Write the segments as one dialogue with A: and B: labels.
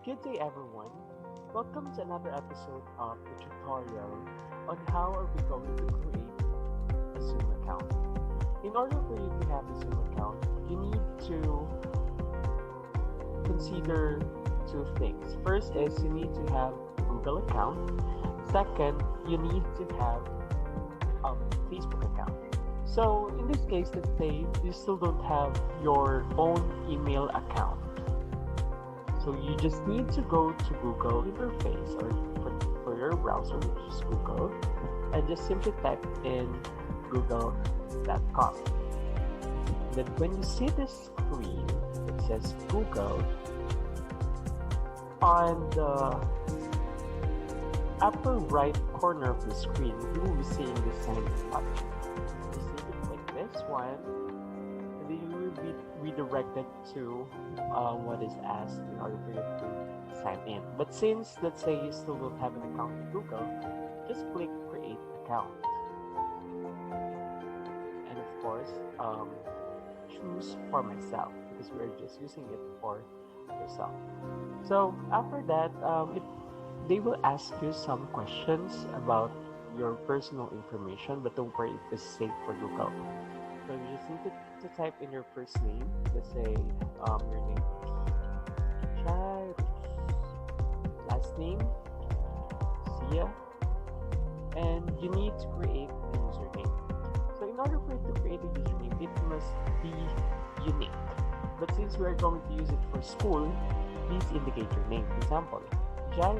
A: Good day, everyone. Welcome to another episode of the tutorial on how are we going to create a Zoom account. In order for you to have a Zoom account, you need to consider two things. First is you need to have a Google account. Second, you need to have a Facebook account. So in this case, let's say you still don't have your own email account. So you just need to go to Google interface or for your browser, which is Google, and just simply type in google.com. Then when you see this screen that says Google, on the upper right corner of the screen, you will be seeing the sign button. Just need to click this one, and then you will be redirected to what is asked in order for you to sign in. But since, let's say, you still don't have an account with Google, just click Create Account. And of course, choose For Myself, because we're just using it for yourself. So after that, they will ask you some questions about your personal information, but don't worry, it is safe for Google. So you just need to type in your first name. Let's say your name is Chai, last name Sia, and you need to create a username. So in order for you to create a username, it must be unique. But since we are going to use it for school, please indicate your name. For example, Jai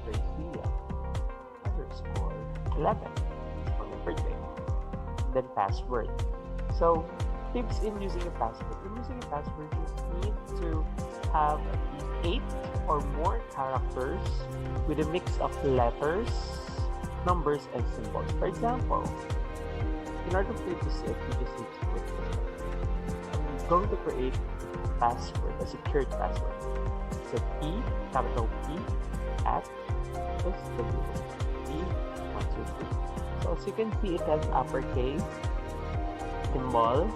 A: Garcia _11 for your birthday. Then password. So tips in using a password. In using a password, you need to have at least 8 or more characters with a mix of letters, numbers, and symbols. For example, in order for you to see it, you just need to click this one. I'm going to create a password, a secured password. So P, capital P, at SW. So as you can see, it has uppercase, symbol,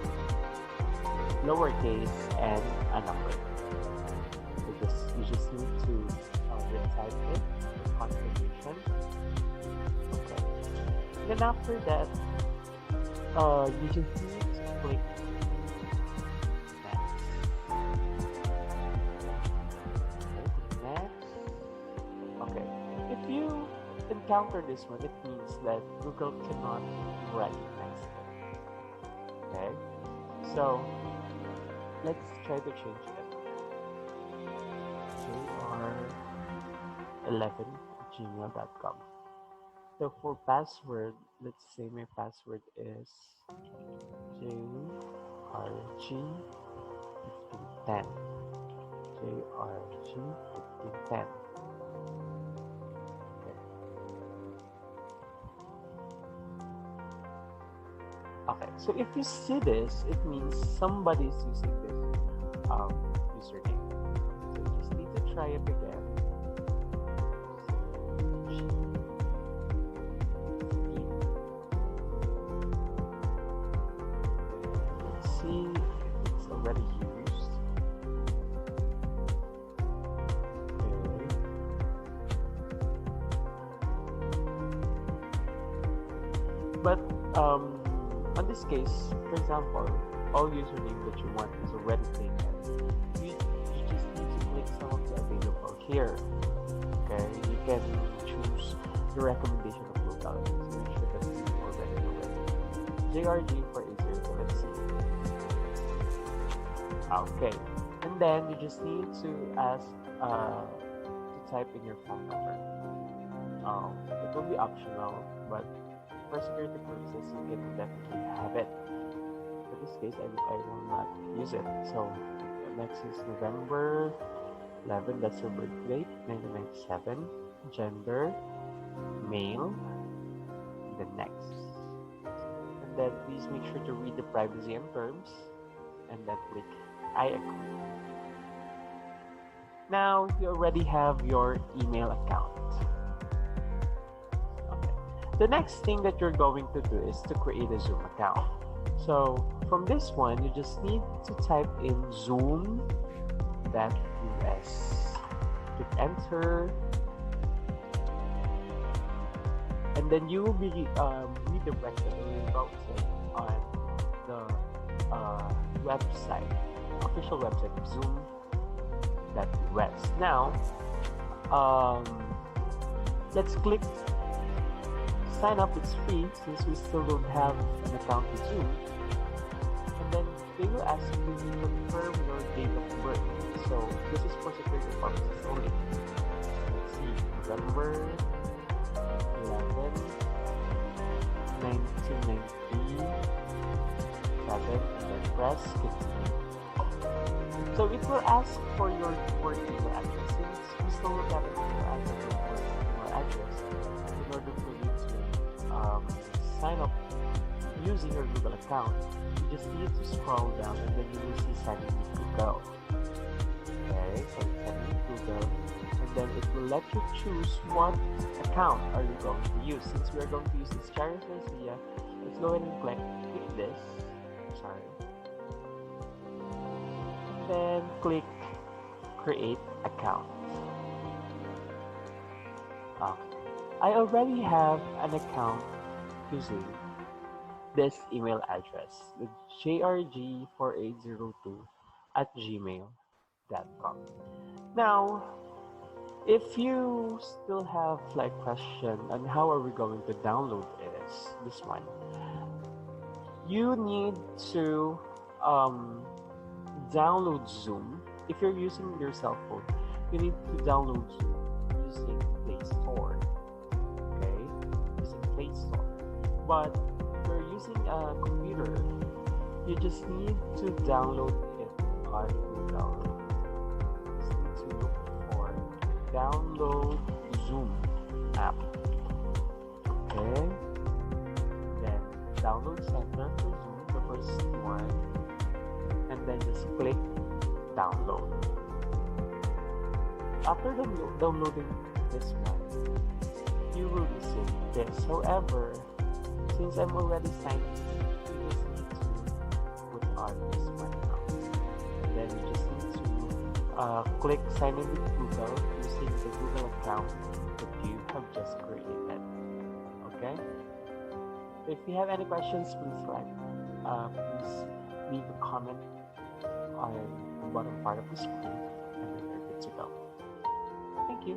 A: lowercase, and a number. You just need to recite it, confirmation. Okay. And then after that, you just need to click next. Next. Okay. If you encounter this one, it means that Google cannot recognize it. Okay, so let's try to change it. jr11@gmail.com. So for password, let's say my password is jrg1510. jrg1510. Okay, so if you see this, it means somebody is using this username. So you just need to try it again. Let's see if it's already used. Okay. But on this case, for example, all username that you want is already taken. You just need to click some of the available here. Okay, you can choose the recommendation of Google. So make sure that you already know it. JRG for easier. So let's see. Okay, and then you just need to ask to type in your phone number. It will be optional, but for security purposes, you can definitely have it. For this case, I will not use it. So next is November 11, that's your birth date, 1997, gender, male, and then next. And then please make sure to read the privacy and terms, and then click I agree. Now you already have your email account. The next thing that you're going to do is to create a Zoom account. So from this one, you just need to type in zoom.us. address. Hit enter, and then you will be redirected or routed on the website, official website of Zoom.us. Now, let's click sign up. It's free since we still don't have an account with Zoom. And then they will ask you to confirm your date of birth. So this is for security purposes only. Let's see, November 11, 1997, and then press continue. So it will ask for your work email address. Since we still don't have an email address in order for you to sign up using your Google account, you just need to scroll down and then you will see sign in with Google. Okay, so sign in with Google, and then it will let you choose what account are you going to use. Since we are going to use this Cherry Garcia, let's go ahead and click this. Sorry. And then click create account. I already have an account using this email address, the jrg4802@gmail.com. Now, if you still have like question on how are we going to download this one, you need to download Zoom. If you're using your cell phone, you need to download Zoom using Play Store. Okay, using Play Store. But if you're using a computer, you just need to download it on Google. You just need to look for download Zoom app. Okay, then download center for Zoom, the first one, and then just click download. After downloading this one, you will receive this. However, since I'm already signed in, you just need to put on this one now. And then you just need to click sign in with Google using the Google account that you have just created. Okay? If you have any questions, please please leave a comment on the bottom part of the screen, and then you're good to go. Thank you.